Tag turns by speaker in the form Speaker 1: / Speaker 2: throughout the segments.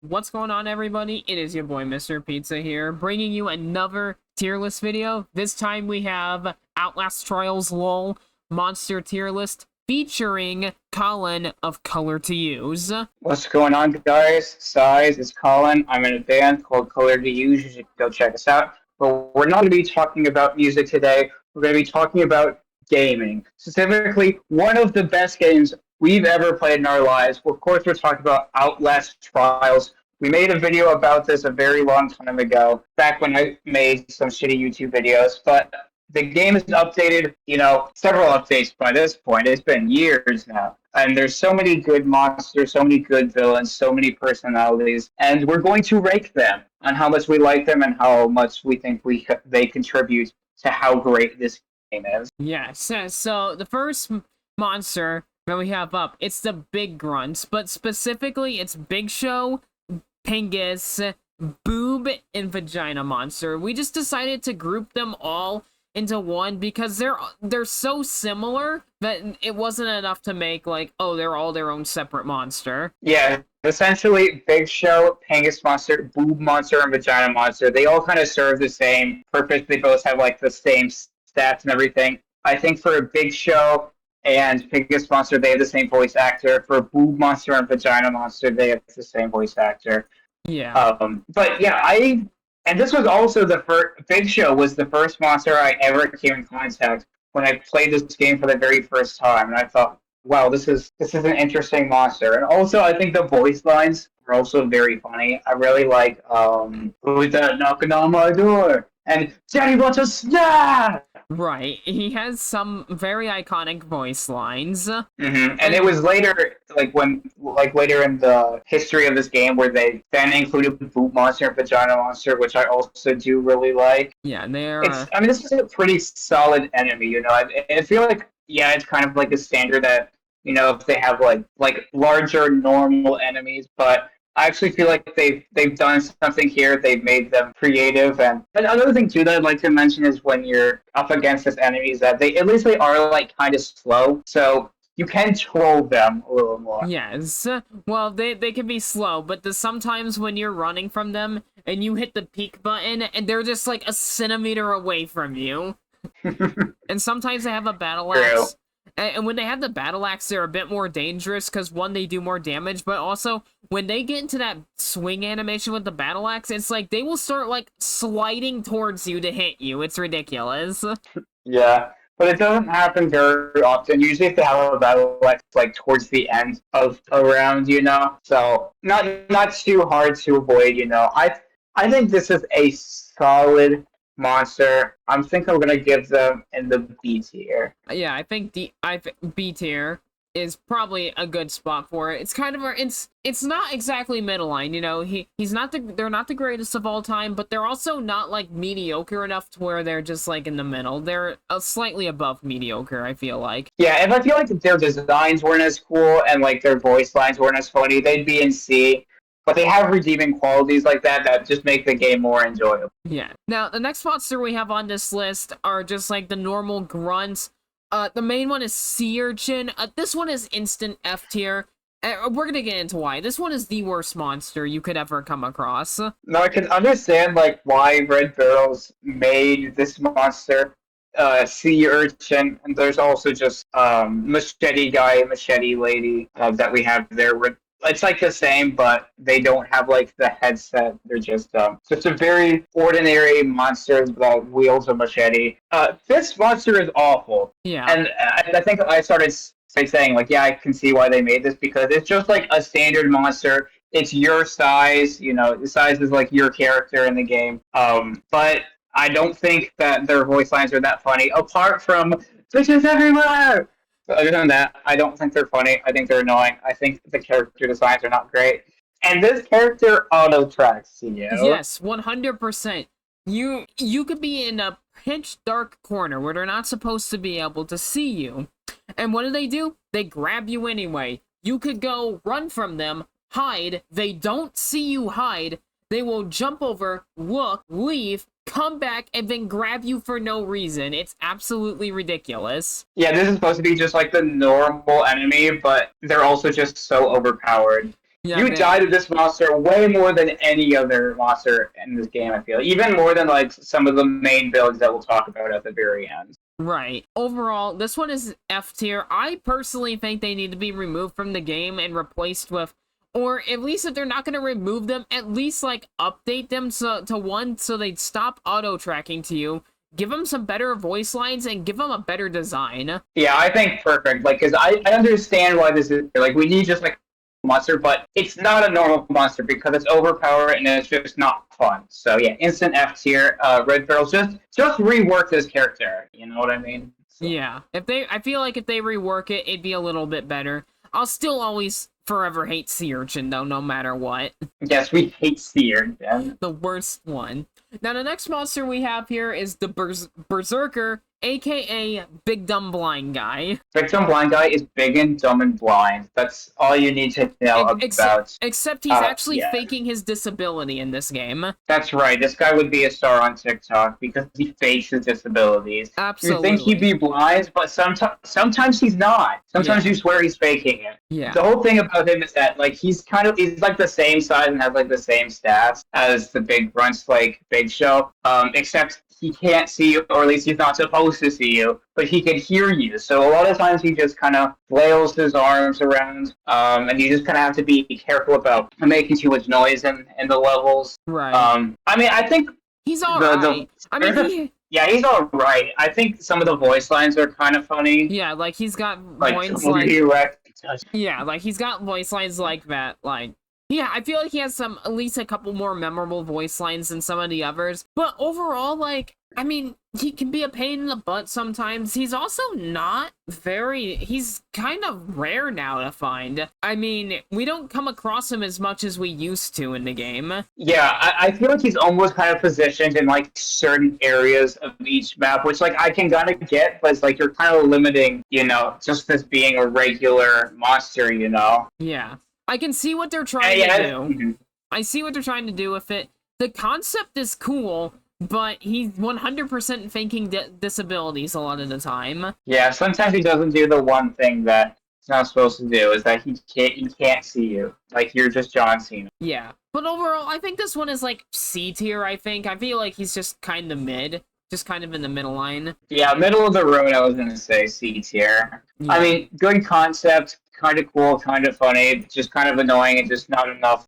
Speaker 1: What's going on, everybody? It is your boy, Mr. Pizza here, bringing you another tier list video. This time we have Outlast Trials LOL Monster Tier List featuring Colin of Color to Use.
Speaker 2: What's going on, guys? Size is Colin. I'm in a band called Color to Use. You should go check us out. But we're not going to be talking about music today. We're going to be talking about gaming. Specifically, one of the best games we've ever played in our lives. Of course, we're talking about Outlast Trials. We made a video about this a very long time ago, back when I made some shitty YouTube videos. But the game is updated, several updates by this point. It's been years now. And there's so many good monsters, so many good villains, so many personalities. And we're going to rate them on how much we like them and how much we think they contribute to how great this game is.
Speaker 1: Yes, so the first monster that we have up, it's the Big Grunts, but specifically it's Big Show, Pingus, Boob, and Vagina Monster. We just decided to group them all into one because they're so similar that it wasn't enough to make like, oh, they're all their own separate monster.
Speaker 2: Yeah, essentially Big Show, Pingus Monster, Boob Monster, and Vagina Monster, they all kind of serve the same purpose. They both have like the same stats and everything. I think for Big Show and Pingus Monster, they have the same voice actor. For Boob Monster and Vagina Monster, they have the same voice actor.
Speaker 1: Yeah.
Speaker 2: But yeah, and this was also the first. Big Show was the first monster I ever came in contact when I played this game for the very first time, and I thought, wow, this is an interesting monster. And also, I think the voice lines are also very funny. I really like who is that knocking on my door? And Daddy wants a snack.
Speaker 1: Right, he has some very iconic voice lines.
Speaker 2: Mm-hmm. And it was later, later in the history of this game, where they then included Boot Monster and Vagina Monster, which I also do really like.
Speaker 1: Yeah, they're.
Speaker 2: This is a pretty solid enemy. I feel like it's kind of like a standard that if they have like larger normal enemies, but I actually feel like they've done something here. They've made them creative, and another thing too that I'd like to mention is when you're up against this enemies that they are like kind of slow, so you can troll them a little more.
Speaker 1: Yes, well they can be slow, but sometimes when you're running from them and you hit the peek button and they're just like a centimeter away from you, and sometimes they have a battle axe. And when they have the battle axe, they're a bit more dangerous because, one, they do more damage, but also, when they get into that swing animation with the battle axe, it's like they will start, like, sliding towards you to hit you. It's ridiculous.
Speaker 2: Yeah, but it doesn't happen very often. Usually if they have a battle axe, like, towards the end of a round, So, not too hard to avoid, I think this is a solid monster. I'm gonna give them in the B tier.
Speaker 1: Yeah, I think B tier is probably a good spot for it. It's kind of it's not exactly middle line, they're not the greatest of all time, but they're also not like mediocre enough to where they're just like in the middle. They're slightly above mediocre, I feel like.
Speaker 2: Yeah, and I feel like if their designs weren't as cool and like their voice lines weren't as funny, they'd be in C. But they have redeeming qualities like that just make the game more enjoyable.
Speaker 1: Yeah. Now, the next monster we have on this list are just like the normal grunts. The main one is Sea Urchin. This one is instant F tier. We're gonna get into why. This one is the worst monster you could ever come across.
Speaker 2: Now, I can understand why Red Barrels made this monster Sea Urchin, and there's also just Machete Guy, Machete Lady that we have there. It's like the same, but they don't have like the headset. They're just a very ordinary monster that wields a machete. This monster is awful.
Speaker 1: Yeah.
Speaker 2: And I think I started saying I can see why they made this, because it's just like a standard monster. It's your size, the size is like your character in the game. But I don't think that their voice lines are that funny, apart from "Bitches everywhere." Other than that, I don't think they're funny. I think they're annoying. I think the character designs are not great. And this character auto-tracks you.
Speaker 1: Yes, 100%. You could be in a pitch dark corner where they're not supposed to be able to see you. And what do? They grab you anyway. You could go run from them, hide. They don't see you hide. They will jump over, look, leave, come back, and then grab you for no reason. It's absolutely ridiculous.
Speaker 2: Yeah, this is supposed to be just like the normal enemy, but they're also just so overpowered.
Speaker 1: Yeah,
Speaker 2: You die to this monster way more than any other monster in this game, I feel. Even more than like some of the main builds that we'll talk about at the very end.
Speaker 1: right. Overall, this one is F tier. I personally think they need to be removed from the game and replaced with, or at least if they're not going to remove them, at least like update them to one so they'd stop auto tracking to you. Give them some better voice lines and give them a better design.
Speaker 2: Yeah, I think perfect. Like, because I understand why this is like we need just like a monster, but it's not a normal monster because it's overpowered and it's just not fun. So yeah, instant F tier. Red Barrels just rework this character. You know what I mean? So.
Speaker 1: Yeah, I feel like if they rework it, it'd be a little bit better. I'll still always forever hate Sea Urchin though, no matter what.
Speaker 2: Yes, we hate Sea Urchin.
Speaker 1: The worst one. Now, the next monster we have here is the Berserker, aka Big Dumb Blind Guy.
Speaker 2: Big Dumb Blind Guy is big and dumb and blind. That's all you need to know about.
Speaker 1: Except he's actually faking his disability in this game.
Speaker 2: That's right. This guy would be a star on TikTok because he fakes his disabilities.
Speaker 1: Absolutely.
Speaker 2: You think he'd be blind, but sometimes he's not. Sometimes you swear he's faking it.
Speaker 1: Yeah.
Speaker 2: The whole thing about him is that like he's like the same size and has like the same stats as the big grunts like Big Show. Except he can't see you, or at least he's not supposed to see you, but he can hear you. So a lot of times he just kind of flails his arms around, and you just kind of have to be careful about making too much noise in the levels.
Speaker 1: Right.
Speaker 2: I mean, I think
Speaker 1: he's alright.
Speaker 2: Yeah, he's alright. I think some of the voice lines are kind of funny.
Speaker 1: Yeah, like he's got
Speaker 2: voice like...
Speaker 1: Yeah, like he's got voice lines like that, like... Yeah, I feel like he has at least a couple more memorable voice lines than some of the others. But overall, like, I mean, he can be a pain in the butt sometimes. He's also not he's kind of rare now to find. I mean, we don't come across him as much as we used to in the game.
Speaker 2: Yeah, I feel like he's almost kind of positioned in, like, certain areas of each map, which, like, I can kind of get, but it's like you're kind of limiting, you know, just as being a regular monster, you know?
Speaker 1: Yeah. I can see what they're trying to do. I see what they're trying to do with it. The concept is cool, but he's 100% faking disabilities a lot of the time.
Speaker 2: Yeah, sometimes he doesn't do the one thing that he's not supposed to do, is that he can't see you. Like, you're just John Cena.
Speaker 1: Yeah. But overall, I think this one is, like, C tier, I think. I feel like he's just kind of mid. Just kind of in the middle line. Yeah,
Speaker 2: middle of the road, I was going to say C tier. Yeah. I mean, good concept. Kind of cool, kind of funny, just kind of annoying, and just not enough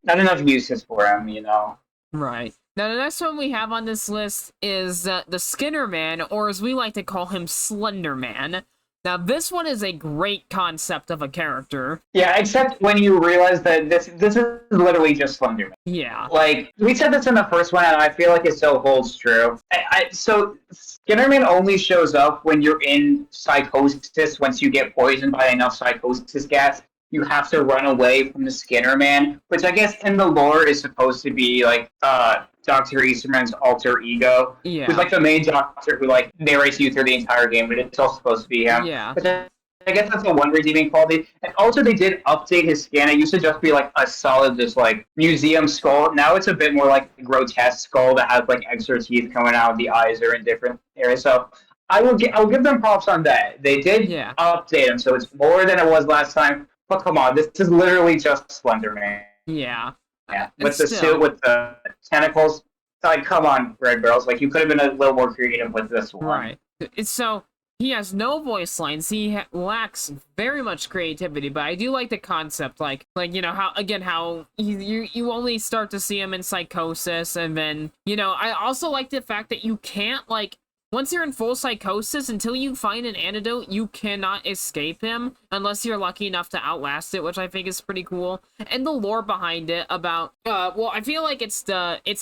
Speaker 2: uses for him, you know.
Speaker 1: Right. Now, the next one we have on this list is the Skinner Man, or as we like to call him, Slender Man. Now, this one is a great concept of a character.
Speaker 2: Yeah, except when you realize that this is literally just Slender Man.
Speaker 1: Yeah.
Speaker 2: Like, we said this in the first one, and I feel like it still holds true. So, Skinner Man only shows up when you're in psychosis. Once you get poisoned by enough psychosis gas, you have to run away from the Skinner Man, which I guess in the lore is supposed to be, like, Dr. Easterman's alter ego.
Speaker 1: Yeah.
Speaker 2: Who's, like, the main doctor who, like, narrates you through the entire game, but it's all supposed to be him.
Speaker 1: Yeah.
Speaker 2: But I guess that's the one redeeming quality. And also, they did update his skin. It used to just be, like, a solid, just, like, museum skull. Now it's a bit more like a grotesque skull that has, like, extra teeth coming out. The eyes are in different areas. So I'll give them props on that. They did update him, so it's more than it was last time. But come on, this is literally just Slender Man.
Speaker 1: Yeah.
Speaker 2: Yeah, with the suit, with the tentacles. Like, come on, Red Barrels. Like, you could have been a little more creative with this one.
Speaker 1: Right. So, he has no voice lines. He lacks very much creativity, but I do like the concept. Like you know, how you only start to see him in psychosis, and then, you know, I also like the fact that you can't, like, once you're in full psychosis, until you find an antidote, you cannot escape him unless you're lucky enough to outlast it, which I think is pretty cool. And the lore behind it about, well, I feel like it's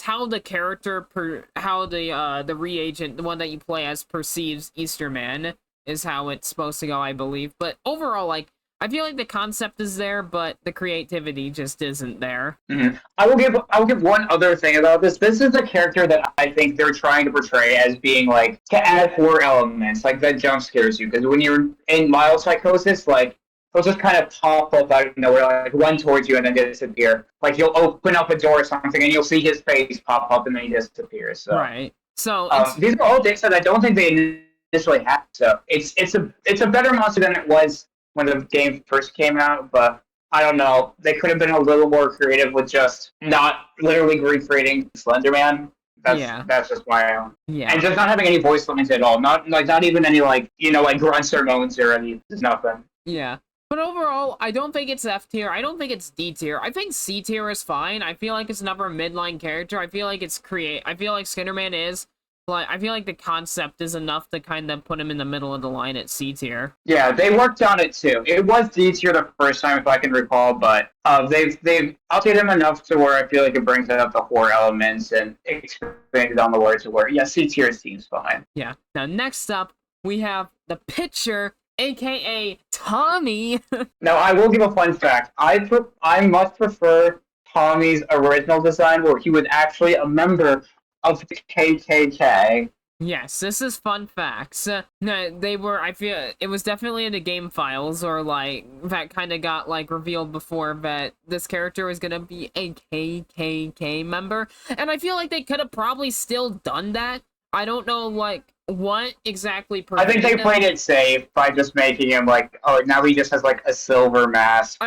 Speaker 1: how the character, how the reagent, the one that you play as, perceives Easterman is how it's supposed to go, I believe. But overall, like, I feel like the concept is there, but the creativity just isn't there.
Speaker 2: Mm-hmm. I will give one other thing about this. This is a character that I think they're trying to portray as being, like, to add horror elements, like, that jump scares you. Because when you're in mild psychosis, like, they'll just kind of pop up out of nowhere, like, run towards you and then disappear. Like, you'll open up a door or something, and you'll see his face pop up, and then he disappears. So.
Speaker 1: Right. So
Speaker 2: these are all things that I don't think they initially had. So it's a better monster than it was when the game first came out, but I don't know. They could have been a little more creative with just not literally recreating Slender Man.
Speaker 1: Yeah.
Speaker 2: That's just why and
Speaker 1: Yeah.
Speaker 2: just not having any voice lines at all. Not even any like like grunts or moans or any. There's nothing.
Speaker 1: Yeah. But overall, I don't think it's F tier. I don't think it's D tier. I think C tier is fine. I feel like it's another midline character. I feel like I feel like Skinnerman is. Like, I feel like the concept is enough to kind of put him in the middle of the line at C tier.
Speaker 2: Yeah, they worked on it too. It was D tier the first time, if I can recall, but they've updated him enough to where I feel like it brings up the horror elements and expanded on the words to where C tier seems fine.
Speaker 1: Yeah. Now, next up, we have the pitcher, aka Tommy.
Speaker 2: Now, I will give a fun fact. I much prefer Tommy's original design, where he was actually a member of the KKK.
Speaker 1: Yes, this is fun facts. No, they were, I feel, it was definitely in the game files, or, like, that kind of got, like, revealed before that this character was gonna be a KKK member, and I feel like they could have probably still done that. I don't know, like, what exactly
Speaker 2: I think they played it safe by just making him, like, oh, now he just has, like, a silver mask,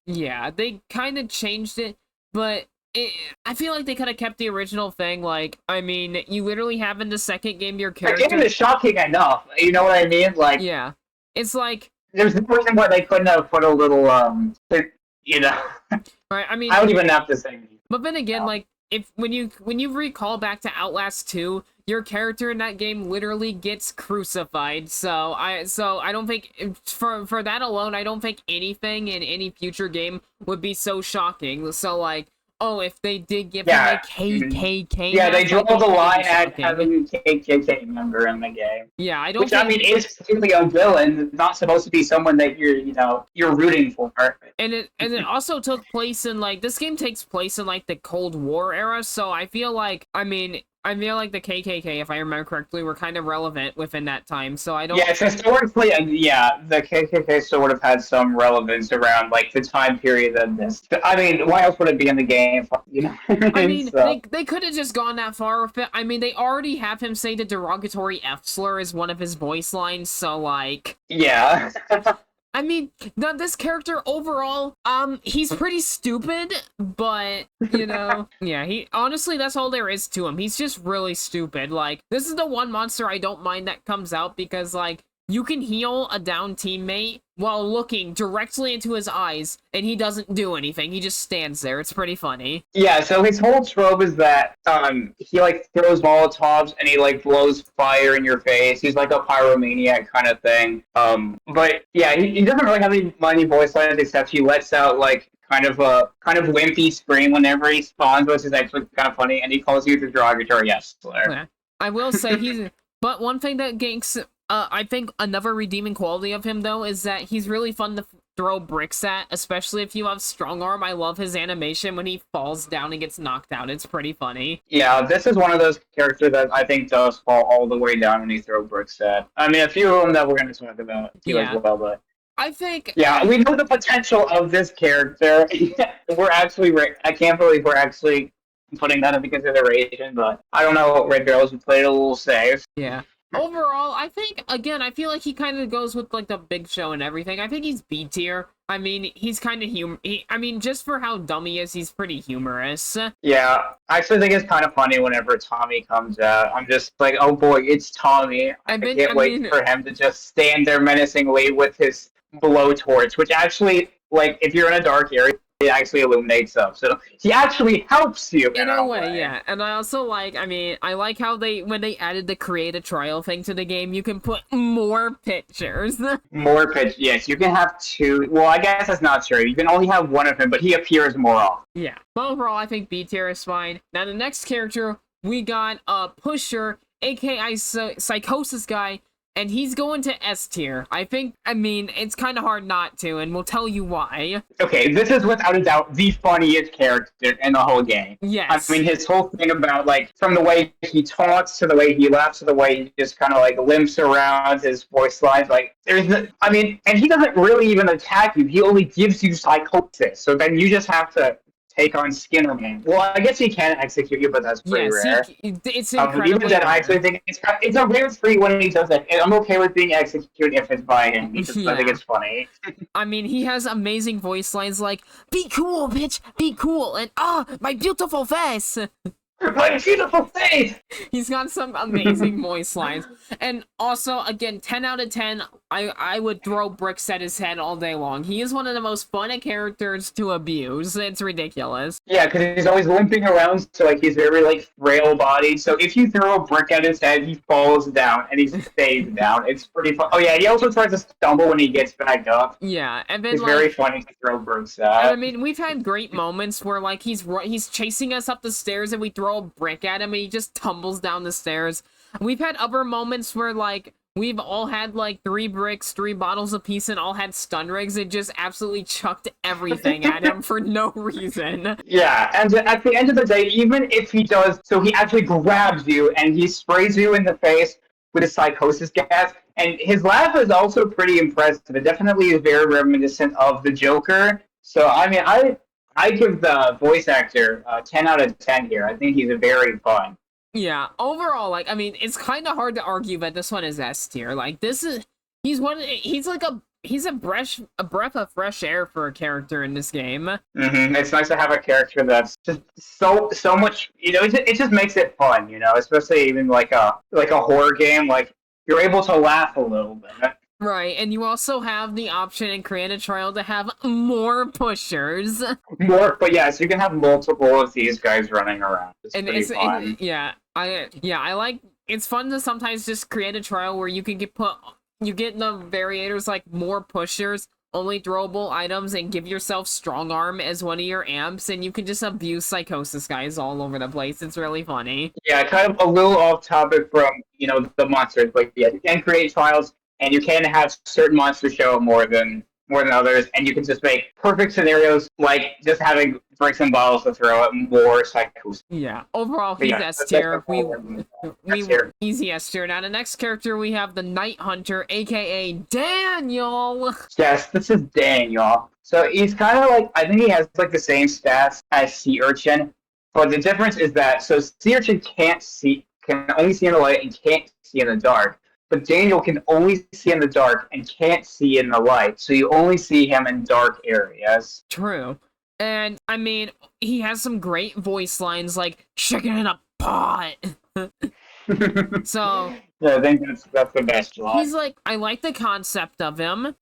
Speaker 1: yeah, they kind of changed it, but I feel like they could have kept the original thing. Like, I mean, you literally have in the second game your character.
Speaker 2: The game is shocking enough. You know what I mean? Like,
Speaker 1: yeah, it's like
Speaker 2: there's no reason why they couldn't have put a little, you know.
Speaker 1: Right. I mean,
Speaker 2: I don't even have to say.
Speaker 1: But then again, like, when you recall back to Outlast 2, your character in that game literally gets crucified. So I don't think for that alone, I don't think anything in any future game would be so shocking. So like, oh, if they did give him a KKK.
Speaker 2: Yeah, they draw the line at having a KKK member in the game.
Speaker 1: Yeah, I don't.
Speaker 2: Which I mean is clearly a villain, not supposed to be someone that you're rooting for.
Speaker 1: And it also took place in like this game takes place in like the Cold War era, so I feel like I feel like the KKK, if I remember correctly, were kind of relevant within that time, so I don't...
Speaker 2: Yeah, so historically, the KKK sort of had some relevance around, like, the time period of this. I mean, why else would it be in the game, you know?
Speaker 1: I mean,
Speaker 2: so.
Speaker 1: they could have just gone that far with it. I mean, they already have him say the derogatory F-slur as one of his voice lines, so, like...
Speaker 2: Yeah.
Speaker 1: I mean, now this character overall, he's pretty stupid, but, you know, yeah, honestly, that's all there is to him. He's just really stupid. Like, this is the one monster I don't mind that comes out because, like, you can heal a down teammate while looking directly into his eyes, and he doesn't do anything. He just stands there. It's pretty funny.
Speaker 2: Yeah, so his whole trope is that he, like, throws Molotovs and he, like, blows fire in your face. He's like a pyromaniac kind of thing. But, yeah, he doesn't really have any voice lines except he lets out, like, kind of wimpy scream whenever he spawns, which is actually kind of funny, and he calls you the derogatory F-slur.
Speaker 1: Yeah. I will say but one thing that Ganks... I think another redeeming quality of him, though, is that he's really fun to throw bricks at, especially if you have strong arm. I love his animation when he falls down and gets knocked out. It's pretty funny.
Speaker 2: Yeah, this is one of those characters that I think does fall all the way down when you throw bricks at. I mean, a few of them that we're going to talk about as well, but...
Speaker 1: I think...
Speaker 2: Yeah, we know the potential of this character. I can't believe we're actually putting that into consideration, but I don't know, Red Girls, we played it a little safe.
Speaker 1: Yeah. Overall, I think, again, I feel like he kind of goes with, like, the Big Show and everything. I think he's B tier. I mean, he's kind of just for how dumb he is, he's pretty humorous.
Speaker 2: Yeah, I actually think it's kind of funny whenever Tommy comes out. I'm just like, oh boy, it's Tommy. I can't wait for him to just stand there menacingly with his blowtorch, which actually, like, if you're in a dark area, it actually illuminates up. So he actually helps you
Speaker 1: in a way, yeah. And I also like, I like how when they added the create a trial thing to the game, you can put more pictures.
Speaker 2: More pictures, yes. You can have two. Well, I guess that's not true. You can only have one of him, but he appears more often.
Speaker 1: Yeah. But overall, I think B tier is fine. Now, the next character, we got Pusher, aka Psychosis Guy, and he's going to S tier. It's kind of hard not to, and we'll tell you why. Okay,
Speaker 2: this is without a doubt the funniest character in the whole game.
Speaker 1: Yes.
Speaker 2: I mean, his whole thing about, like, from the way he taunts to the way he laughs to the way he just kind of, like, limps around, his voice lines, like, and he doesn't really even attack you. He only gives you psychosis. So then you just have to take on Skinner Man. Well, I guess he can execute you, but that's pretty
Speaker 1: Yes,
Speaker 2: rare.
Speaker 1: it's
Speaker 2: But even
Speaker 1: incredibly
Speaker 2: then, I
Speaker 1: rare.
Speaker 2: actually think it's a rare treat when he does that. And I'm okay with being executed if it's by him because I think
Speaker 1: Yeah.
Speaker 2: it's funny.
Speaker 1: I mean, he has amazing voice lines like, "Be cool, bitch, be cool," and my beautiful face.
Speaker 2: My beautiful face!
Speaker 1: He's got some amazing voice lines. And also, again, 10 out of 10, I would throw bricks at his head all day long. He is one of the most fun characters to abuse. It's ridiculous.
Speaker 2: Yeah, because he's always limping around, so like he's very like frail bodied. So if you throw a brick at his head, he falls down and he stays down. It's pretty fun. Oh yeah, he also tries to stumble when he gets back up.
Speaker 1: Yeah, and then
Speaker 2: It's very funny to throw bricks
Speaker 1: and I
Speaker 2: at.
Speaker 1: mean, we've had great moments where like he's chasing us up the stairs and we throw a brick at him and he just tumbles down the stairs. We've had other moments where like we've all had like 3 bricks, 3 bottles apiece, and all had stun rigs and just absolutely chucked everything at him for no reason.
Speaker 2: Yeah, and at the end of the day, even if he does, so he actually grabs you and he sprays you in the face with a psychosis gas, and his laugh is also pretty impressive. It definitely is very reminiscent of the Joker. So I mean, I give the voice actor 10 out of 10 here. I think he's a very fun.
Speaker 1: Yeah, overall, like, I mean, it's kind of hard to argue that this one is S tier. Like, this is, he's like he's a breath of fresh air for a character in this game.
Speaker 2: It's nice to have a character that's just so much, it just makes it fun, especially even like a horror game, like you're able to laugh a little bit.
Speaker 1: Right, and you also have the option in Create a Trial to have more pushers.
Speaker 2: But yeah, so you can have multiple of these guys running around. It's pretty fun.
Speaker 1: I like. It's fun to sometimes just create a trial where you can get the variators like more pushers, only throwable items, and give yourself strong arm as one of your amps, and you can just abuse psychosis guys all over the place. It's really funny.
Speaker 2: Yeah, kind of a little off topic from the monsters, but yeah, you can create trials. And you can have certain monsters show up more than others, and you can just make perfect scenarios like just having bricks and bottles to throw at more psychos.
Speaker 1: Yeah, overall he's S tier. We easy S tier. Now the next character we have the Night Hunter, aka Daniel.
Speaker 2: Yes, this is Daniel. So he's kind of like, I think he has like the same stats as Sea Urchin, but the difference is that Sea Urchin can only see in the light and can't see in the dark. But Daniel can only see in the dark and can't see in the light, so you only see him in dark areas.
Speaker 1: True. And, I mean, he has some great voice lines like, chicken in a pot! So...
Speaker 2: Yeah, I think that's the best line.
Speaker 1: He's like, I like the concept of him,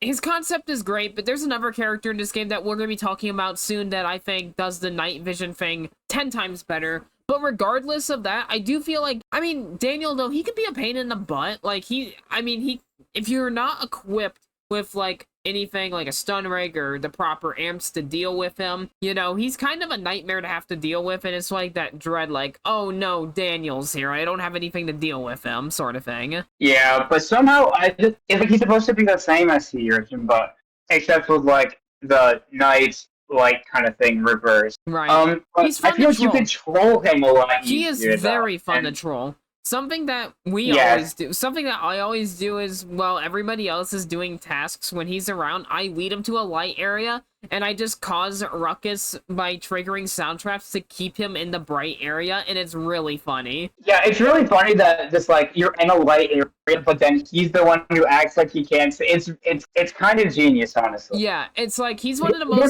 Speaker 1: his concept is great, but there's another character in this game that we're going to be talking about soon that I think does the night vision thing 10 times better. But regardless of that, I do feel like, I mean, Daniel, though, he could be a pain in the butt. Like, if you're not equipped with, like, anything like a stun rig or the proper amps to deal with him, he's kind of a nightmare to have to deal with, and it's like that dread, like, oh no, Daniel's here, I don't have anything to deal with him, sort of thing.
Speaker 2: Yeah, but somehow, it's like he's supposed to be the same as Sea Urchin, but except with, like, the night like kind of thing reversed.
Speaker 1: Right.
Speaker 2: He's fun I feel like you can troll him a lot.
Speaker 1: He is very fun to troll. Something that always do. Something that I always do is, while everybody else is doing tasks when he's around, I lead him to a light area, and I just cause ruckus by triggering sound traps to keep him in the bright area, and it's really funny.
Speaker 2: Yeah, it's really funny that just like you're in a light area, but then he's the one who acts like he can't. It's kind of genius, honestly.
Speaker 1: Yeah, it's like he's one of the most.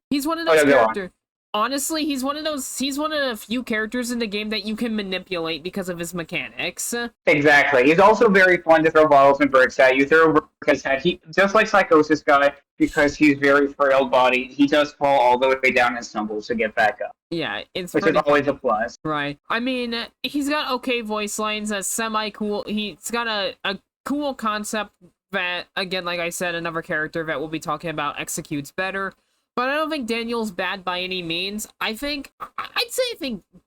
Speaker 1: He's one of those characters. Honestly, he's one of the few characters in the game that you can manipulate because of his mechanics.
Speaker 2: Exactly. He's also very fun to throw bottles and bricks at. You throw a brick at his head. He, just like Psychosis Guy, because he's very frail bodied, he does fall all the way down and stumbles to get back up.
Speaker 1: Yeah,
Speaker 2: which is always a plus.
Speaker 1: Right. I mean, he's got okay voice lines, a semi-cool... He's got a cool concept that, again, like I said, another character that we'll be talking about executes better. But I don't think Daniel's bad by any means. I'd say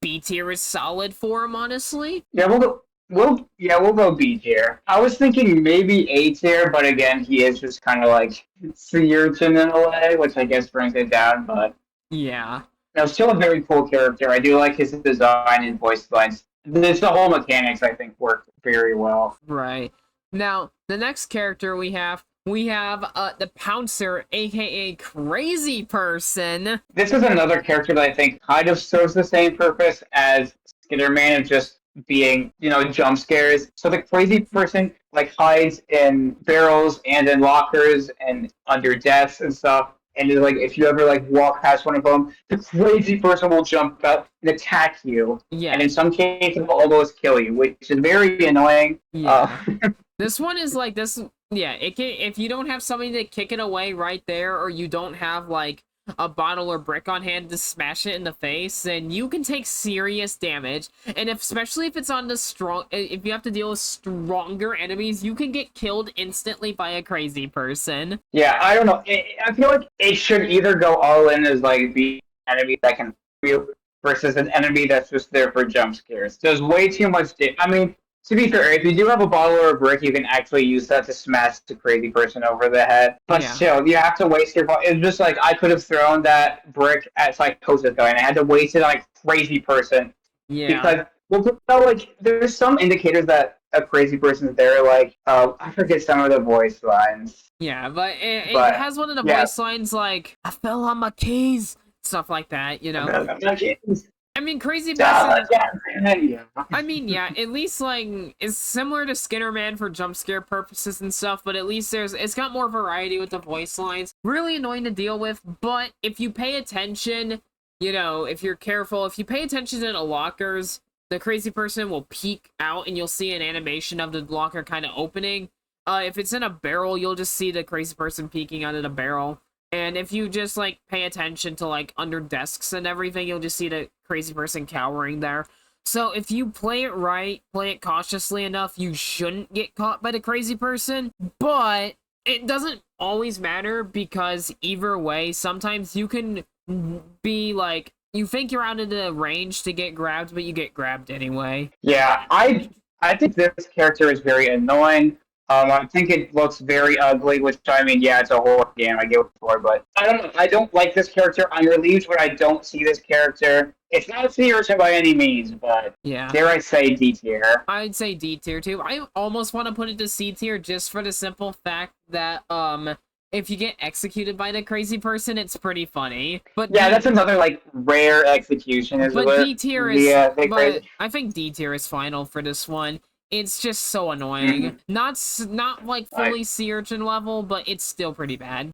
Speaker 1: B tier is solid for him, honestly.
Speaker 2: Yeah, we'll go B tier. I was thinking maybe A tier, but again, he is just kind of like Sea Urchin in a way, which I guess brings it down. But
Speaker 1: yeah,
Speaker 2: no, still a very cool character. I do like his design and voice lines. The whole mechanics, I think, work very well.
Speaker 1: Right. Now, the next character we have, we have the Pouncer, aka Crazy Person.
Speaker 2: This is another character that I think kind of serves the same purpose as Skinnerman of just being, jump scares. So the crazy person like hides in barrels and in lockers and under desks and stuff. And like if you ever like walk past one of them, the crazy person will jump up and attack you.
Speaker 1: Yeah.
Speaker 2: And in some cases will almost kill you, which is very annoying.
Speaker 1: Yeah. This one is like this. Yeah, if you don't have somebody to kick it away right there, or you don't have like a bottle or brick on hand to smash it in the face, then you can take serious damage. And especially if it's on the if you have to deal with stronger enemies, you can get killed instantly by a crazy person.
Speaker 2: Yeah, I don't know. I feel like it should either go all in as like the enemy that can you versus an enemy that's just there for jump scares. There's way too much. I mean, to be fair, if you do have a bottle or a brick, you can actually use that to smash the crazy person over the head. But still, you have to waste your. It's just like I could have thrown that brick at Psychosis guy, and I had to waste it on a crazy person.
Speaker 1: Yeah.
Speaker 2: Because like there's some indicators that a crazy person is there. Like I forget some of the voice lines.
Speaker 1: Yeah, but it has one of the voice lines like "I fell on my keys," stuff like that. I mean, crazy person. I mean, yeah, at least like it's similar to Skinnerman for jump scare purposes and stuff, but at least it's got more variety with the voice lines. Really annoying to deal with, but if you pay attention, if you're careful, if you pay attention to the lockers, the crazy person will peek out and you'll see an animation of the locker kind of opening. If it's in a barrel, you'll just see the crazy person peeking out of the barrel. And if you just, like, pay attention to, like, under desks and everything, you'll just see the crazy person cowering there. So if you play it right, play it cautiously enough, you shouldn't get caught by the crazy person. But it doesn't always matter because either way, sometimes you can be, like, you think you're out of the range to get grabbed, but you get grabbed anyway.
Speaker 2: Yeah, I think this character is very annoying. I think it looks very ugly, which, I mean, yeah, it's a horror game, I get it for, but I don't know, I don't like this character. I'm relieved when I don't see this character. It's not C tier by any means, but dare I say D tier.
Speaker 1: I'd say D tier too. I almost want to put it to C tier just for the simple fact that, if you get executed by the crazy person, it's pretty funny. But
Speaker 2: yeah, that's another like rare execution.
Speaker 1: But D tier is. But I think D tier is final for this one. It's just so annoying. Not like fully sea urchin level, but it's still pretty bad.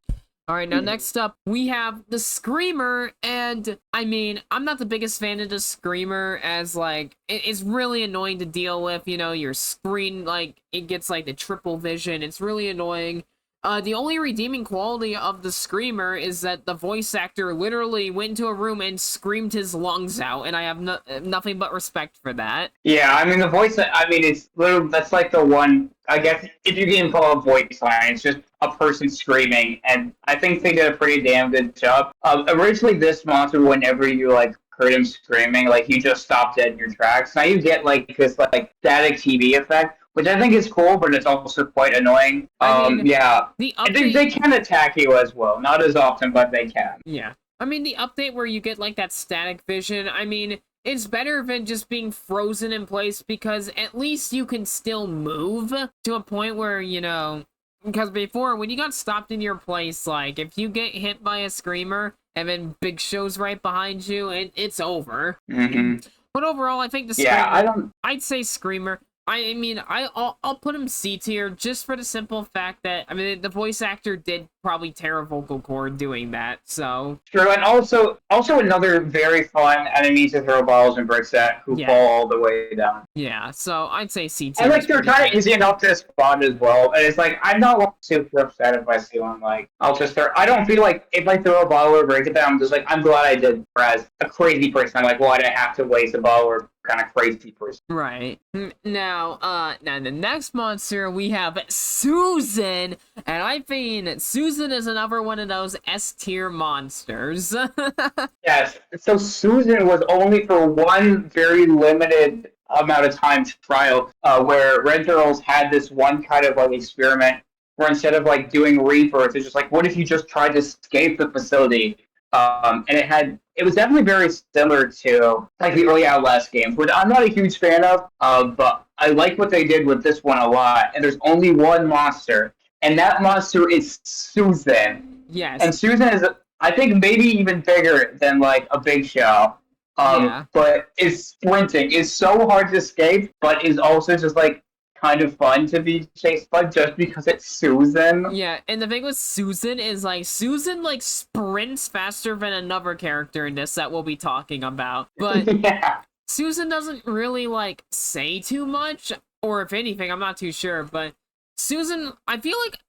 Speaker 1: Alright, now next up, we have the Screamer, and, I mean, I'm not the biggest fan of the Screamer, as, like, it's really annoying to deal with, your screen, like, it gets, like, the triple vision, it's really annoying. The only redeeming quality of the Screamer is that the voice actor literally went into a room and screamed his lungs out, and I have nothing but respect for that.
Speaker 2: Yeah, I mean, it's literally, that's like the one, I guess, if you can call a voice line, it's just a person screaming, and I think they did a pretty damn good job. Originally, this monster, whenever you, like, heard him screaming, like, you just stopped dead in your tracks. Now you get, like, this, like, static TV effect, which I think is cool, but it's also quite annoying. Yeah. They can attack you as well. Not as often, but they can.
Speaker 1: Yeah. I mean, the update where you get, like, that static vision, I mean, it's better than just being frozen in place because at least you can still move to a point where, because before, when you got stopped in your place, like, if you get hit by a Screamer and then Big Show's right behind you, it's over. But overall, I think the Screamer... I'd say Screamer... I mean, I'll put him C tier just for the simple fact that, I mean, the voice actor did probably tear a vocal cord doing that, so...
Speaker 2: True, and also another very fun enemy to throw balls and bricks at who fall all the way down.
Speaker 1: Yeah, so I'd say C tier.
Speaker 2: And, like, they're kind of easy enough to spawn as well, and it's like, I'm not super upset if I see one, like, I don't feel like if I throw a ball or break it down, I'm just like, I'm glad I did, whereas a crazy person, I'm like, why'd I have to waste a ball or kind of crazy person?
Speaker 1: Right. Now the next monster, we have Susan, and I think Susan is another one of those S-tier monsters.
Speaker 2: Yes, so Susan was only for one very limited amount of time trial, where Red Girls had this one kind of, like, experiment where instead of, like, doing rebirth, it's just like, what if you just tried to escape the facility? And it was definitely very similar to, like, the early Outlast games, which I'm not a huge fan of, but I like what they did with this one a lot. And there's only one monster, and that monster is Susan.
Speaker 1: Yes.
Speaker 2: And Susan is, I think, maybe even bigger than like a Big Show.
Speaker 1: Yeah.
Speaker 2: But is sprinting, is so hard to escape, but is also just like kind of fun to be chased by just because it's Susan.
Speaker 1: Yeah, and the thing with Susan is like Susan like sprints faster than another character in this that we'll be talking about. But
Speaker 2: Yeah.
Speaker 1: Susan doesn't really like say too much, or if anything, I'm not too sure. But Susan, I feel like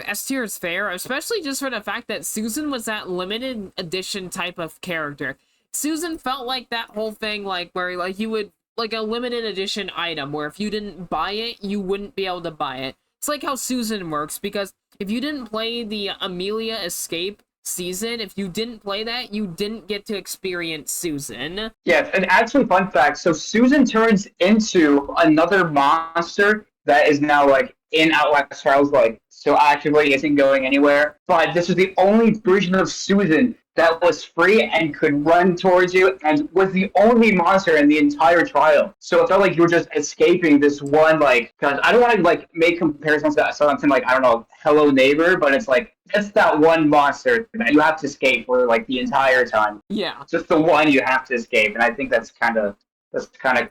Speaker 1: S tier is fair, especially just for the fact that Susan was that limited edition type of character. Susan felt like that whole thing, like where like you would like a limited edition item, where if you didn't buy it, you wouldn't be able to buy it. It's like how Susan works, because if you didn't play the Amelia Escape season, if you didn't play that, you didn't get to experience Susan.
Speaker 2: Yeah, and actually, fun fact. So Susan turns into another monster that is now like in Outlast Trials, like so actively isn't going anywhere. But this is the only version of Susan that was free and could run towards you, and was the only monster in the entire trial. So it felt like you were just escaping this one, like, because I don't want to like make comparisons to something like, I don't know, Hello Neighbor, but it's like it's that one monster that you have to escape for like the entire time.
Speaker 1: Yeah.
Speaker 2: Just the one you have to escape, and I think that's kind of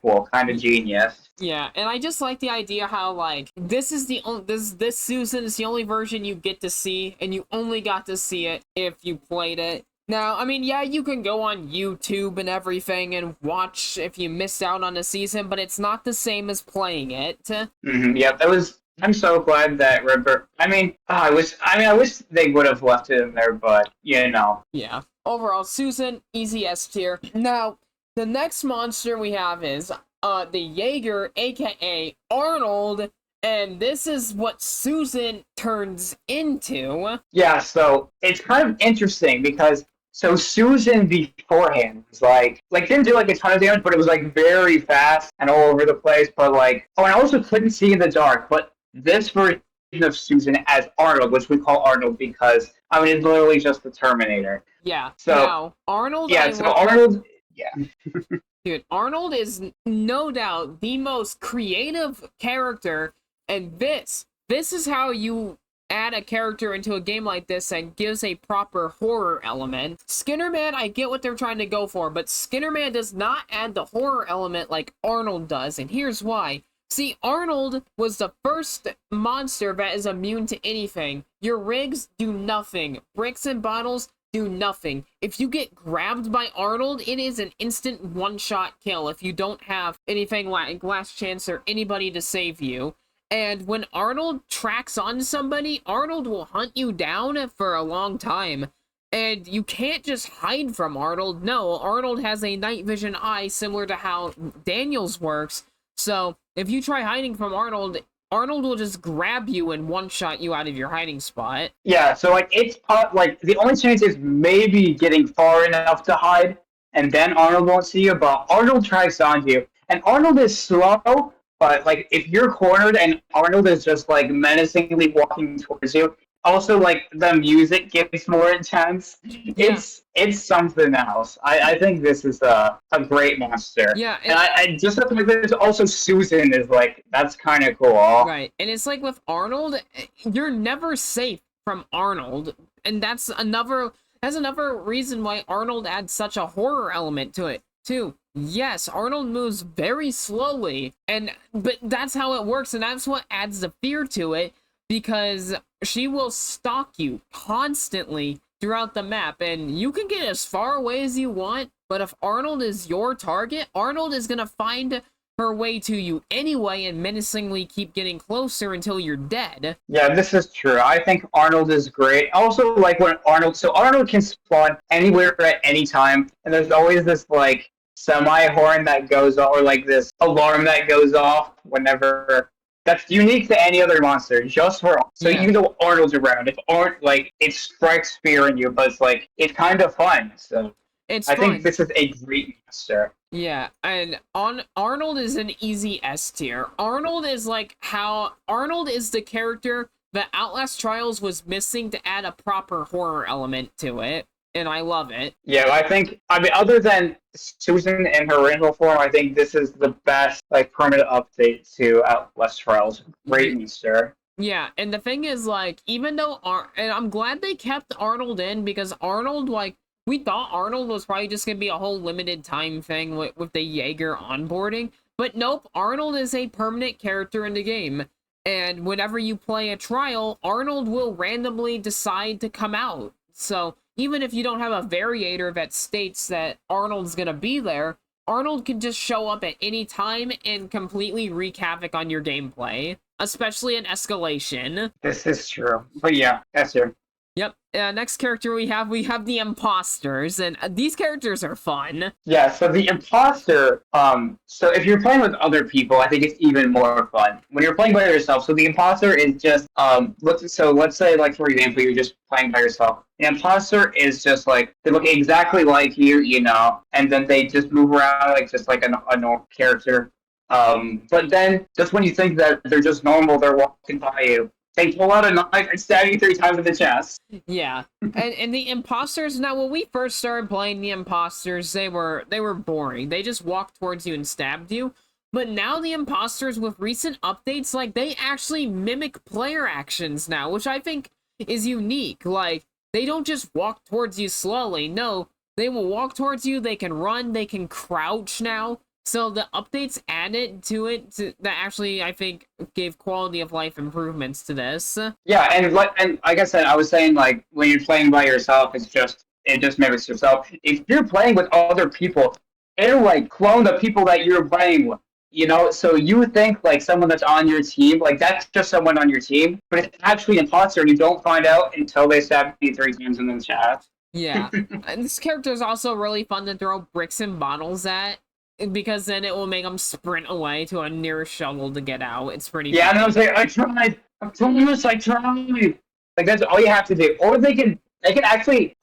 Speaker 2: cool, kind of genius.
Speaker 1: Yeah, and I just like the idea how like this is the only this Susan is the only version you get to see, and you only got to see it if you played it. Now, I mean, yeah, you can go on YouTube and everything and watch if you missed out on a season, but it's not the same as playing it.
Speaker 2: Yeah, that was. I'm so glad that River. I mean, I wish they would have left it in there, but you know.
Speaker 1: Yeah. Overall, Susan, easy S tier. Now, the next monster we have is the Jaeger, aka Arnold, and this is what Susan turns into.
Speaker 2: Yeah, so it's kind of interesting because so Susan beforehand was like didn't do like a ton of damage, but it was like very fast and all over the place. But like, oh, and I also couldn't see in the dark. But this version of Susan as Arnold, which we call Arnold because I mean it's literally just the Terminator.
Speaker 1: Yeah.
Speaker 2: So
Speaker 1: now, Arnold.
Speaker 2: yeah, so Arnold. Yeah.
Speaker 1: Dude, Arnold is no doubt the most creative character, and this is how you add a character into a game like this and gives a proper horror element. Skinnerman, I get what they're trying to go for, but Skinnerman does not add the horror element like Arnold does, and here's why. See, Arnold was the first monster that is immune to anything. Your rigs do nothing. Bricks and bottles do nothing. If you get grabbed by Arnold, it is an instant one-shot kill if you don't have anything like Last Chance or anybody to save you. And when Arnold tracks on somebody, Arnold will hunt you down for a long time. And you can't just hide from Arnold. No, Arnold has a night vision eye similar to how Daniel's works. So if you try hiding from Arnold, Arnold will just grab you and one-shot you out of your hiding spot.
Speaker 2: Yeah, so like it's like the only chance is maybe getting far enough to hide, and then Arnold won't see you. But Arnold tracks on you, and Arnold is slow. But like if you're cornered and Arnold is just like menacingly walking towards you, also like the music gets more intense.
Speaker 1: Yeah.
Speaker 2: It's something else. I think this is a great monster.
Speaker 1: Yeah,
Speaker 2: and I just the fact that there's also Susan is like that's kind of cool.
Speaker 1: Right, and it's like with Arnold, you're never safe from Arnold, and that's another reason why Arnold adds such a horror element to it too. Yes, Arnold moves very slowly, but that's how it works, and that's what adds the fear to it, because she will stalk you constantly throughout the map, and you can get as far away as you want, but if Arnold is your target, Arnold is gonna find her way to you anyway and menacingly keep getting closer until you're dead.
Speaker 2: Yeah, this is true. I think Arnold is great. Also, like when Arnold can spawn anywhere at any time, and there's always this like semi-horn that goes off, or like this alarm that goes off whenever. That's unique to any other monster, just for so
Speaker 1: Yeah.
Speaker 2: even though Arnold's around, if Arnold like it strikes fear in you, but it's kind of fun. So I think this is a great monster.
Speaker 1: Yeah, and Arnold is an easy S tier. Arnold is like how Arnold is the character that Outlast Trials was missing to add a proper horror element to it, and I love it.
Speaker 2: Yeah, I mean, other than Susan in her original form, I think this is the best like permanent update to Outlast Trials. Great monster.
Speaker 1: Yeah, and the thing is, like, even though and I'm glad they kept Arnold in, because Arnold, like, we thought Arnold was probably just gonna be a whole limited time thing with the Jaeger onboarding, but nope, Arnold is a permanent character in the game. And whenever you play a trial, Arnold will randomly decide to come out. So even if you don't have a variator that states that Arnold's gonna be there, Arnold can just show up at any time and completely wreak havoc on your gameplay, especially in escalation.
Speaker 2: This is true. But yeah, that's true.
Speaker 1: Yep. Next character we have the imposters, and these characters are fun.
Speaker 2: Yeah, so the imposter, so if you're playing with other people, I think it's even more fun. When you're playing by yourself, so the imposter is just, let's say, like, for example, you're just playing by yourself. The imposter is just, like, they look exactly like you know, and then they just move around like, just like a normal character. But then, just when you think that they're just normal, they're walking by you. They pull out a knife and stab you 3 times in the chest.
Speaker 1: Yeah, and the imposters. Now, when we first started playing the imposters, they were boring. They just walked towards you and stabbed you. But now the imposters, with recent updates, like, they actually mimic player actions now, which I think is unique. Like, they don't just walk towards you slowly. No, they will walk towards you. They can run. They can crouch now. So the updates added to it that actually, I think, gave quality of life improvements to this.
Speaker 2: Yeah, and like I said, I was saying, like, when you're playing by yourself, it just mimics yourself. If you're playing with other people, it'll, like, clone the people that you're playing with. You know, so you think, like, someone that's on your team, like, that's just someone on your team, but it's actually an imposter, and you don't find out until they stab you 3 times in the chat.
Speaker 1: Yeah, and this character is also really fun to throw bricks and bottles at, because then it will make them sprint away to a nearest shuttle to get out. It's pretty
Speaker 2: Yeah,
Speaker 1: fun.
Speaker 2: and I was like, I tried. I promise I tried. Like, that's all you have to do. Or they can actually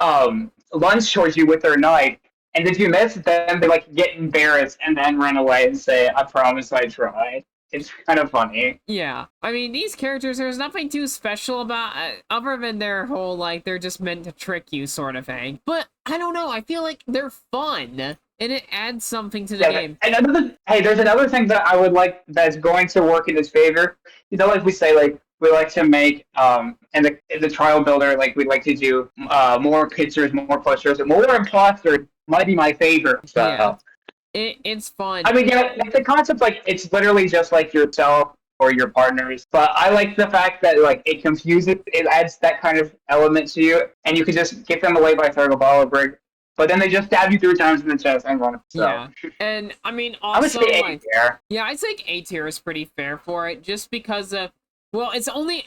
Speaker 2: lunge towards you with their knife, and if you miss, then they, like, get embarrassed and then run away and say, I promise I tried. It's kind of funny.
Speaker 1: Yeah, I mean, these characters, there's nothing too special about other than their whole, like, they're just meant to trick you sort of thing. But I don't know, I feel like they're fun, and it adds something to the game.
Speaker 2: And there's another thing that I would like that's going to work in its favor. You know, like we say, like, we like to make in the trial builder, like, we like to do more pitchers, more pushers, and more imposters might be my favorite. So.
Speaker 1: Yeah. It's fun.
Speaker 2: I mean, yeah, like, the concept, like, it's literally just like yourself or your partners. But I like the fact that, like, it adds that kind of element to you, and you can just get them away by throwing a ball of brick. But then they just stab you 3 times in the chest and run. So.
Speaker 1: Yeah, and I mean, also,
Speaker 2: I would say A tier.
Speaker 1: Yeah, I think A tier is pretty fair for it, just because of, well, it's only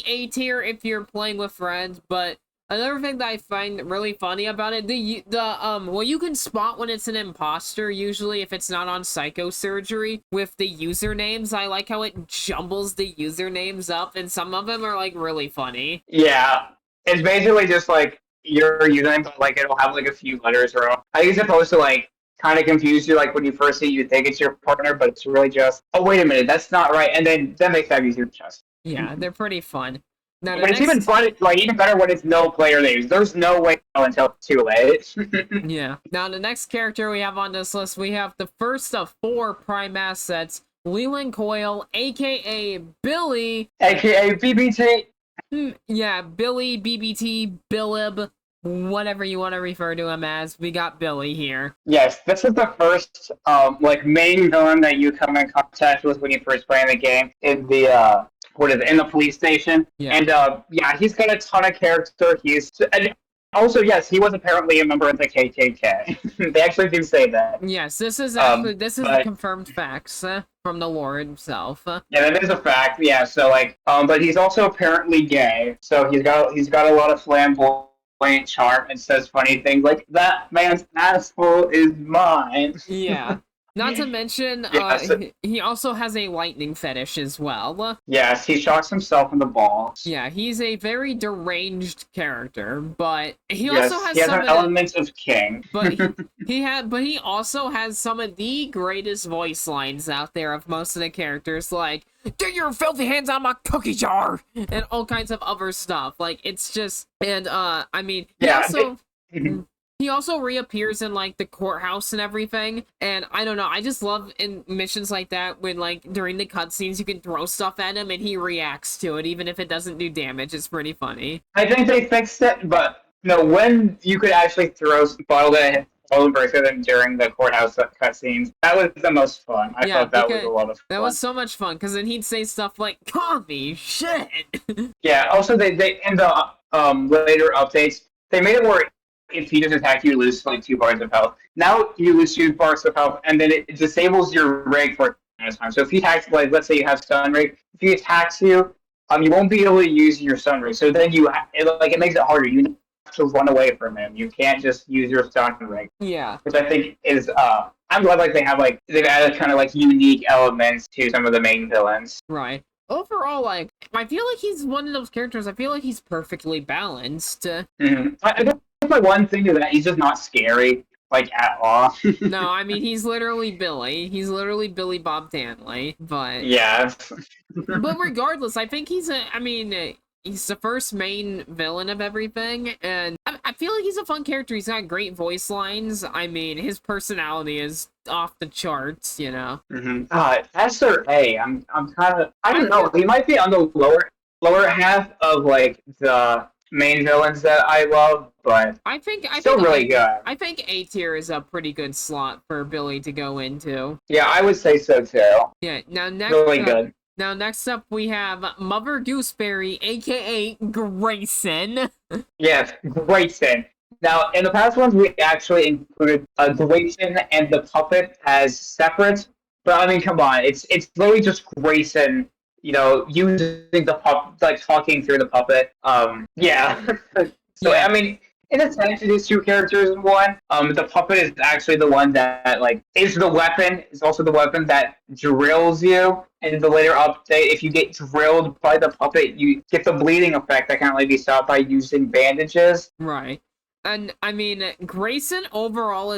Speaker 1: A tier if you're playing with friends. But another thing that I find really funny about it, well, you can spot when it's an imposter, usually, if it's not on psychosurgery, with the usernames. I like how it jumbles the usernames up, and some of them are, like, really funny.
Speaker 2: Yeah, it's basically just, like, your username, but, like, it'll have, like, a few letters wrong. I think it's supposed to, like, kind of confuse you, like, when you first see you think it's your partner, but it's really just, oh, wait a minute, that's not right, and then they stab you through the chest.
Speaker 1: Yeah, they're pretty fun. Now,
Speaker 2: But it's even fun, like, even better when it's no player names. There's no way to know until it's too late.
Speaker 1: Yeah. Now, the next character we have on this list, we have the first of 4 prime assets, Leland Coyle, aka Billy.
Speaker 2: AKA BBT.
Speaker 1: Yeah, Billy, BBT, Billib, whatever you want to refer to him as. We got Billy here.
Speaker 2: Yes, this is the first, like, main villain that you come in contact with when you first play in the game in the, in the police station.
Speaker 1: Yeah.
Speaker 2: And, yeah, he's got a ton of character. And also, yes, he was apparently a member of the KKK. They actually do say that.
Speaker 1: Yes, this is actually, confirmed facts from the lore himself.
Speaker 2: Yeah, that is a fact. Yeah, so, like, but he's also apparently gay. So he's got a lot of flamboyant charm and says funny things like, that man's asshole is mine.
Speaker 1: Yeah. Not to mention, he also has a lightning fetish as well.
Speaker 2: Yes, he shocks himself in the balls.
Speaker 1: Yeah, he's a very deranged character, but he
Speaker 2: also
Speaker 1: has
Speaker 2: some elements of king.
Speaker 1: But he also has some of the greatest voice lines out there of most of the characters, like, get your filthy hands on my cookie jar, and all kinds of other stuff. Like, it's just, and I mean, he also. He also reappears in like the courthouse and everything, and I don't know, I just love in missions like that when like during the cutscenes you can throw stuff at him and he reacts to it even if it doesn't do damage. It's pretty funny.
Speaker 2: I think they fixed it, but no, when you could actually throw bottle that all breaks at them during the courthouse cutscenes, that was the most fun. I
Speaker 1: Yeah,
Speaker 2: thought that was a
Speaker 1: because
Speaker 2: lot of
Speaker 1: that
Speaker 2: fun.
Speaker 1: was so much fun because then he'd say stuff like coffee shit.
Speaker 2: Yeah. Also, they in the later updates they made it where if he just attacks you, you lose like 2 bars of health. Now you lose 2 bars of health, and then it disables your rig for a time. So if he attacks, like let's say you have stun rig, if he attacks you, you won't be able to use your stun rig. So then it makes it harder. You have to run away from him. You can't just use your stun rig,
Speaker 1: Yeah.
Speaker 2: which I think is I'm glad like they've added kind of like unique elements to some of the main villains.
Speaker 1: Right. Overall, like, I feel like he's one of those characters, I feel like he's perfectly balanced.
Speaker 2: Mm-hmm. I guess my one thing is that he's just not scary, like, at all.
Speaker 1: No, I mean, he's literally Billy. He's literally Billy Bob Danley, but...
Speaker 2: Yeah.
Speaker 1: But regardless, I think he's he's the first main villain of everything, and I feel like he's a fun character. He's got great voice lines. I mean, his personality is off the charts, you know?
Speaker 2: Mm-hmm. Esther A, I'm kind of, I don't know, he might be on the lower half of, like, the main villains that I love, but
Speaker 1: I think
Speaker 2: still really good.
Speaker 1: I think A tier is a pretty good slot for Billy to go into.
Speaker 2: Yeah, I would say so, too.
Speaker 1: Yeah, now next...
Speaker 2: Really good.
Speaker 1: Now, next up, we have Mother Gooseberry, aka Grayson.
Speaker 2: Yes, Grayson. Now, in the past ones, we actually included Grayson and the puppet as separate. But I mean, come on, it's literally just Grayson, using the like talking through the puppet. Yeah. So
Speaker 1: Yeah.
Speaker 2: I mean, in a sense, it is two characters in one. The puppet is actually the one that like is the weapon. Is also the weapon that drills you. And in the later update, if you get drilled by the puppet, you get the bleeding effect that can only be stopped by using bandages.
Speaker 1: Right. And, I mean, Grayson overall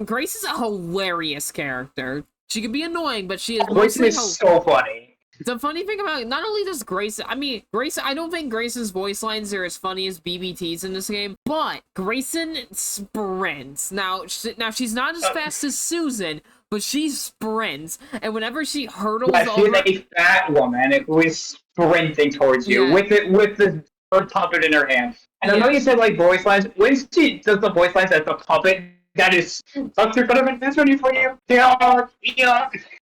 Speaker 1: Grayson's a hilarious character. She can be annoying, but she is
Speaker 2: Grayson
Speaker 1: mostly
Speaker 2: is so funny.
Speaker 1: The funny thing about not only does Grayson, I don't think Grayson's voice lines are as funny as BBT's in this game, but Grayson sprints. Now she's not as fast as Susan, but she sprints, and whenever she hurdles over...
Speaker 2: She's a fat woman who is sprinting towards you with the puppet in her hand. And I know you said like voice lines. When she does the voice lines as the puppet, that is Dr. Butterman, that's ready for you. Yeah.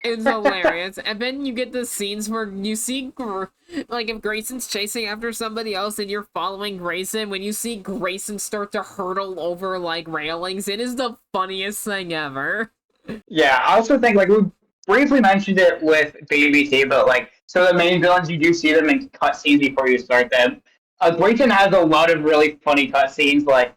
Speaker 1: It's hilarious. And then you get the scenes where you see, like, if Grayson's chasing after somebody else and you're following Grayson, when you see Grayson start to hurdle over, like, railings, it is the funniest thing ever.
Speaker 2: Yeah, I also think, like, we briefly mentioned it with BBT, but, like, so the main villains, you do see them in cutscenes before you start them. Grayson has a lot of really funny cutscenes, like,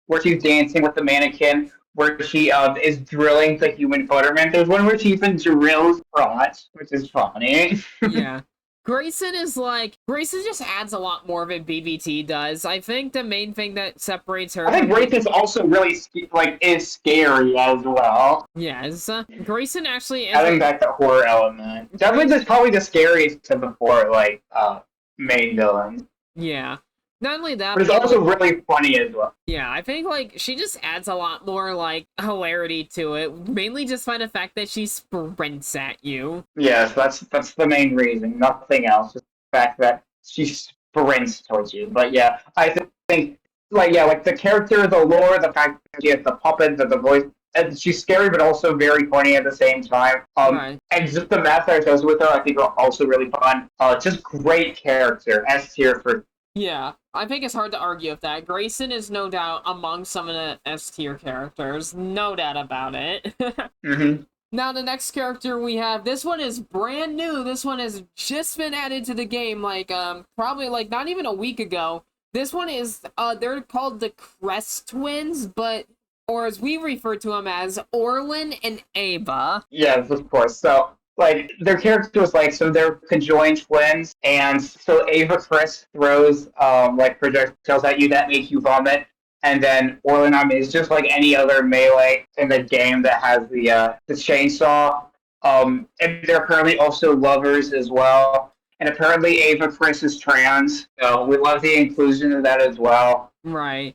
Speaker 2: where she's dancing with the mannequin, where she is drilling the human Futterman. There's one where she even drills crotch, which is funny.
Speaker 1: Yeah. Grayson just adds a lot more of it BBT does. I think the main thing that separates her...
Speaker 2: I think Grayson's also really, is scary as well.
Speaker 1: Yes. Grayson actually is...
Speaker 2: Adding back that horror element. Definitely just probably the scariest of the four, main villains.
Speaker 1: Yeah. Not only that,
Speaker 2: but it's also really funny as well.
Speaker 1: Yeah, I think, she just adds a lot more, hilarity to it. Mainly just by the fact that she sprints at you.
Speaker 2: Yes, that's the main reason. Nothing else. Just the fact that she sprints towards you. But yeah, I think, the character, the lore, the fact that she has the puppet, the voice, and she's scary but also very funny at the same time.
Speaker 1: Right.
Speaker 2: And just the math that goes with her, I think, are also really fun. Just great character. S tier for...
Speaker 1: Yeah, I think it's hard to argue with that. Grayson is no doubt among some of the S-tier characters. No doubt about it.
Speaker 2: Mm-hmm.
Speaker 1: Now, the next character we have, this one is brand new. This one has just been added to the game, probably, not even a week ago. This one is, they're called the Crest Twins, or as we refer to them as, Orlin and Ava.
Speaker 2: Yes, of course. So... their character was so they're conjoined twins, and so Ava Chris throws projectiles at you that make you vomit, and then Orlin is just like any other melee in the game that has the chainsaw. And they're apparently also lovers as well, and apparently Ava Chris is trans, so we love the inclusion of that as well.
Speaker 1: Right.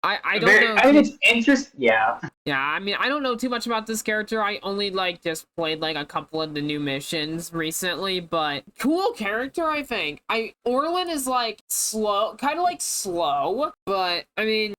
Speaker 1: I don't know
Speaker 2: I mean, it's interesting. Yeah.
Speaker 1: yeah, I mean, I don't know too much about this character. I only, like, just played, like, a couple of the new missions recently, but cool character, I think. Orlin is, like, slow, kind of, like, slow, but, I mean,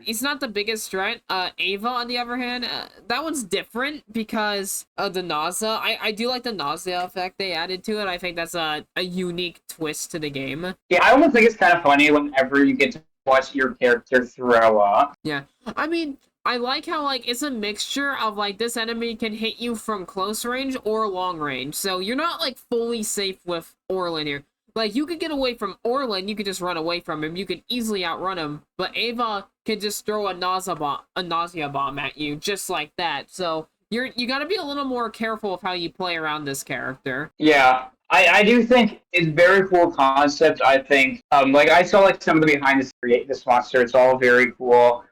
Speaker 1: he's not the biggest threat. Ava, on the other hand, that one's different because of the nausea. I do like the nausea effect they added to it. I think that's a unique twist to the game.
Speaker 2: Yeah, I almost think it's kind of funny whenever you get to watch your character throw up.
Speaker 1: Yeah, I mean, I like how, like, it's a mixture of, like, this enemy can hit you from close range or long range. So you're not, like, fully safe with Orlin here. Like, you could get away from Orlin, you could just run away from him. You could easily outrun him. But Ava can just throw a nausea bomb at you, just like that. So you gotta be a little more careful of how you play around this character.
Speaker 2: Yeah. I do think it's very cool concept. I think, like I saw like some of the behind the scenes create this monster. It's all very cool.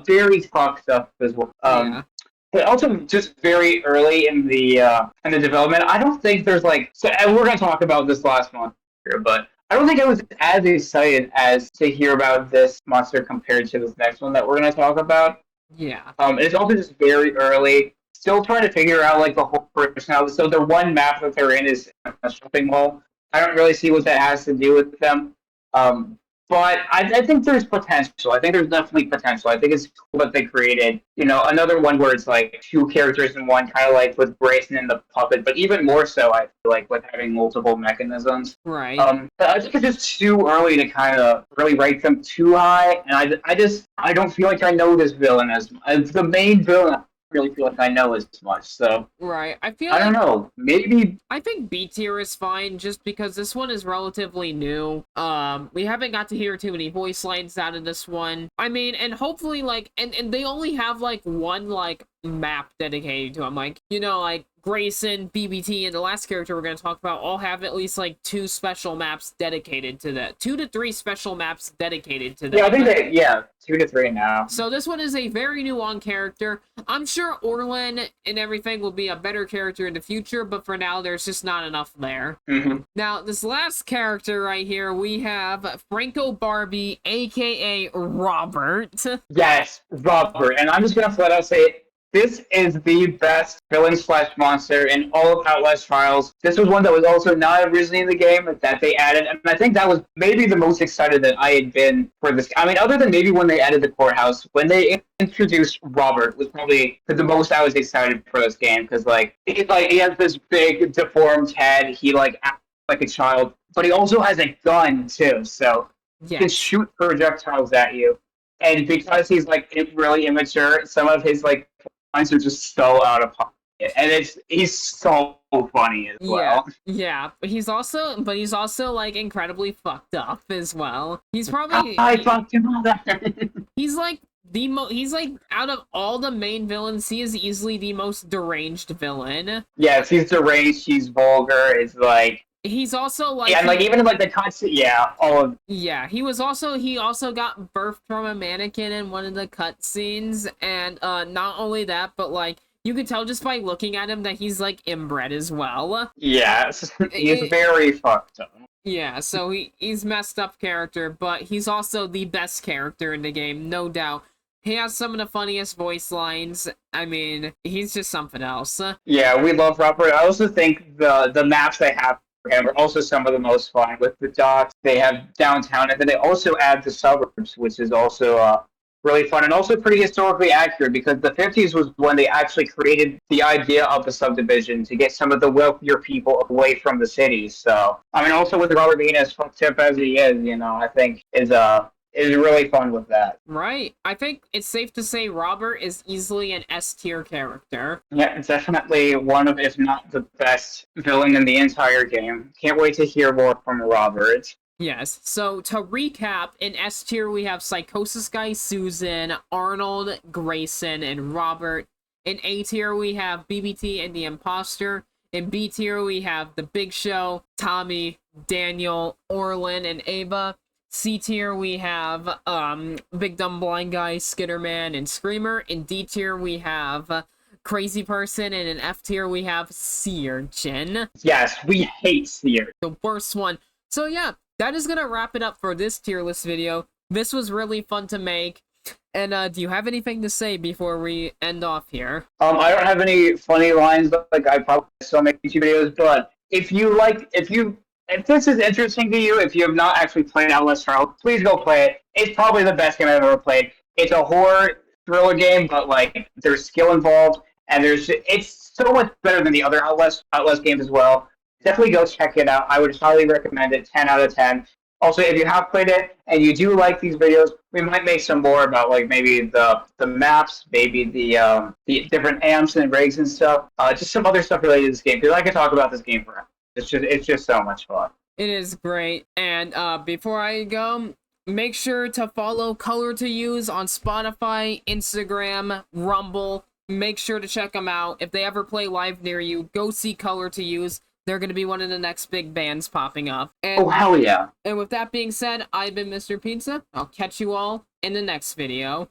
Speaker 2: Very fucked up as well.
Speaker 1: Yeah.
Speaker 2: But also just very early in the development. I don't think there's like so. And we're gonna talk about this last month here, but I don't think I was as excited as to hear about this monster compared to this next one that we're gonna talk about.
Speaker 1: Yeah.
Speaker 2: It's also just very early. Still trying to figure out like the whole personality. So the one map that they're in is a shopping mall. I don't really see what that has to do with them. But I think there's potential. I think there's definitely potential. I think it's cool that they created, another one where it's like two characters in one, kind of like with Grayson and the puppet, but even more so, I feel like, with having multiple mechanisms.
Speaker 1: Right.
Speaker 2: But I think it's just too early to kind of really rate them too high, and I don't feel like I know this villain as the main villain. Really feel like I know as much, so
Speaker 1: right. I
Speaker 2: don't know, maybe
Speaker 1: I think B tier is fine just because this one is relatively new. We haven't got to hear too many voice lines out of this one. I mean, and hopefully like and they only have like one like map dedicated to him, like like Grayson, BBT, and the last character we're going to talk about all have at least like 2 special maps dedicated to that. 2 to 3 special maps dedicated to that.
Speaker 2: Yeah, I think 2 to 3 now.
Speaker 1: So this one is a very new on character. I'm sure Orlin and everything will be a better character in the future, but for now there's just not enough there.
Speaker 2: Mm-hmm.
Speaker 1: Now, this last character right here, we have Franco Barbie, aka Robert.
Speaker 2: Yes, Robert. And I'm just going to flat out say it. This is the best villain/monster in all of Outlast Trials. This was one that was also not originally in the game that they added, and I think that was maybe the most excited that I had been for this. I mean, other than maybe when they added the courthouse, when they introduced Robert was probably the most I was excited for this game because he has this big deformed head. He acts like a child, but he also has a gun too, so he can shoot projectiles at you. And because he's really immature, some of his lines are just so out of pocket, and he's so funny as well.
Speaker 1: Yeah, but he's also like incredibly fucked up as well. He's probably
Speaker 2: I fucked him up.
Speaker 1: He's like out of all the main villains, he is easily the most deranged villain.
Speaker 2: Yes, he's deranged. He's vulgar. It's like.
Speaker 1: He's also like
Speaker 2: even in the constant he
Speaker 1: also got birthed from a mannequin in one of the cutscenes, and not only that, but you could tell just by looking at him that he's inbred as well.
Speaker 2: Yes, he's very fucked up.
Speaker 1: Yeah, so he's messed up character, but he's also the best character in the game, no doubt. He has some of the funniest voice lines. I mean, he's just something else.
Speaker 2: Yeah, we love Robert. I also think the maps they have and are also some of the most fun. With the docks, they have downtown, and then they also add the suburbs, which is also really fun and also pretty historically accurate because the 50s was when they actually created the idea of the subdivision to get some of the wealthier people away from the cities. So, I mean, also with Robert being as fucked up as he is, I think is really fun with that.
Speaker 1: Right. I think it's safe to say Robert is easily an S-tier character.
Speaker 2: Yeah, it's definitely one of, if not the best villain in the entire game. Can't wait to hear more from Robert.
Speaker 1: Yes. So, to recap, in S-tier we have Psychosis Guy Susan, Arnold, Grayson, and Robert. In A-tier we have BBT and the Imposter. In B-tier we have The Big Show, Tommy, Daniel, Orlin, and Ava. C tier we have Big Dumb Blind Guy, Skitterman, and Screamer. In D tier we have Crazy Person, and in F tier we have Sea Urchin.
Speaker 2: Yes, we hate Sea Urchin.
Speaker 1: The worst one. So yeah, that is gonna wrap it up for this tier list video. This was really fun to make. And do you have anything to say before we end off here?
Speaker 2: I don't have any funny lines like I probably so many YouTube videos, but if this is interesting to you, if you have not actually played Outlast, please go play it. It's probably the best game I've ever played. It's a horror thriller game, but like there's skill involved, and it's so much better than the other Outlast games as well. Definitely go check it out. I would highly recommend it. 10 out of 10. Also, if you have played it and you do like these videos, we might make some more about like maybe the maps, maybe the different amps and rigs and stuff. Just some other stuff related to this game because I could talk about this game forever. It's just so much fun.
Speaker 1: It is great. And before I go, make sure to follow Color to Use on Spotify, Instagram, Rumble. Make sure to check them out. If they ever play live near you, go see Color to Use. They're going to be one of the next big bands popping up. And,
Speaker 2: oh, hell yeah.
Speaker 1: And with that being said, I've been Mr. Pizza. I'll catch you all in the next video.